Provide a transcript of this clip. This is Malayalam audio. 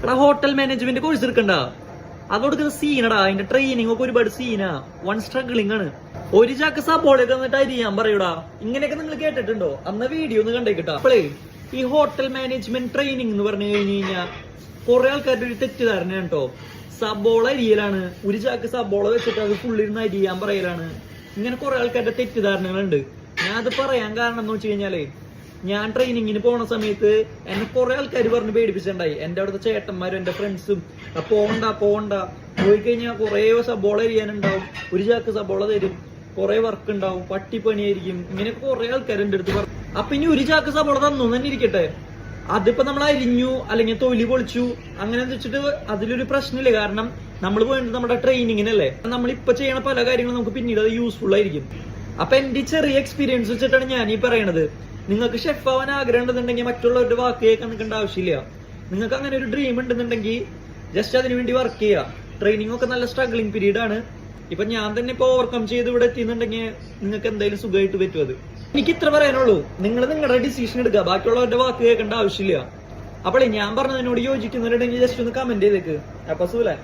എടാ ഹോട്ടൽ മാനേജ്മെന്റ് കോഴ്സ് എടുക്കണ്ട, അത് കൊടുക്കുന്ന സീനടാ. അതിന്റെ ട്രെയിനിങ് ഒക്കെ ഒരുപാട് സീനാ, വൺ സ്ട്രഗ്ലിംഗ് ആണ്. ഒരു ചാക്ക് സബോളയൊക്കെ വന്നിട്ട് അരിയാൻ പറയൂടാ. ഇങ്ങനെയൊക്കെ നിങ്ങൾ കേട്ടിട്ടുണ്ടോ? അന്ന് വീഡിയോ ഒന്ന് കണ്ടേക്കിട്ടാ. അപ്പോഴേ ഈ ഹോട്ടൽ മാനേജ്മെന്റ് ട്രെയിനിങ് എന്ന് പറഞ്ഞു കഴിഞ്ഞു കഴിഞ്ഞാൽ കുറെ ആൾക്കാരുടെ ഒരു തെറ്റിദ്ധാരണയാണ് കേട്ടോ. സബോള അരിയലാണ്, ഒരു ചാക്ക് സബോള വെച്ചിട്ട് അത് ഫുള്ളിരുന്ന് അരിയാൻ പറയലാണ്. ഇങ്ങനെ കുറെ ആൾക്കാരുടെ തെറ്റിദ്ധാരണകളുണ്ട്. ഞാൻ അത് പറയാൻ കാരണം എന്ന് വെച്ച് കഴിഞ്ഞാലേ, ഞാൻ ട്രെയിനിങ്ങിന് പോണ സമയത്ത് എന്നെ കുറെ ആൾക്കാർ പറഞ്ഞ് പേടിപ്പിച്ചിട്ടുണ്ടായി. എന്റെ അവിടുത്തെ ചേട്ടന്മാരും എന്റെ ഫ്രണ്ട്സും പോണ്ട പോയി കഴിഞ്ഞാൽ കുറെ സബോള അരിയാനുണ്ടാവും, ഒരു ചാക്ക് സബോള തരും, കുറെ വർക്ക് ഉണ്ടാവും, പട്ടിപ്പണിയായിരിക്കും, ഇങ്ങനെയൊക്കെ കുറെ ആൾക്കാരെന്റെ അടുത്ത് പറഞ്ഞു. അപ്പൊ ഇനി ഒരു ചാക്ക് സബോള തന്നു തന്നെ ഇരിക്കട്ടെ, അതിപ്പോ നമ്മൾ അരിഞ്ഞു അല്ലെങ്കിൽ തൊലി പൊളിച്ചു അങ്ങനെ വെച്ചിട്ട് അതിലൊരു പ്രശ്നമില്ല. കാരണം നമ്മൾ പോയിട്ട് നമ്മുടെ ട്രെയിനിങ്ങിനല്ലേ, നമ്മളിപ്പൊ ചെയ്യണ പല കാര്യങ്ങളും നമുക്ക് പിന്നീട് അത് യൂസ്ഫുൾ ആയിരിക്കും. അപ്പൊ എന്റെ ചെറിയ എക്സ്പീരിയൻസ് വെച്ചിട്ടാണ് ഞാൻ ഈ പറയണത്. നിങ്ങൾക്ക് ഷെഫ് ആവാൻ ആഗ്രഹം ഉണ്ടെന്നുണ്ടെങ്കിൽ മറ്റുള്ളവരുടെ വാക്ക് കേൾക്കാൻ നിൽക്കേണ്ട ആവശ്യമില്ല. നിങ്ങൾക്ക് അങ്ങനെ ഒരു ഡ്രീം ഉണ്ടെന്നുണ്ടെങ്കിൽ ജസ്റ്റ് അതിനു വേണ്ടി വർക്ക് ചെയ്യുക. ട്രെയിനിങ് ഒക്കെ നല്ല സ്ട്രഗ്ലിംഗ് പീരീഡ് ആണ്. ഇപ്പൊ ഞാൻ തന്നെ ഇപ്പൊ ഓവർകം ചെയ്ത് ഇവിടെ എത്തിയെന്നുണ്ടെങ്കിൽ നിങ്ങൾക്ക് എന്തായാലും സുഖമായിട്ട് പറ്റും. അത് എനിക്ക് ഇത്ര പറയാനുള്ളൂ. നിങ്ങൾ നിങ്ങളുടെ ഡിസിഷൻ എടുക്കുക, ബാക്കിയുള്ളവരുടെ വാക്ക് കേൾക്കേണ്ട ആവശ്യമില്ല. അപ്പോഴേ ഞാൻ പറഞ്ഞതിനോട് യോജിക്കുന്നുണ്ടെങ്കിൽ ജസ്റ്റ് ഒന്ന് കമന്റ് ചെയ്തേക്ക്. അപ്പൊ സുഖല്ലേ?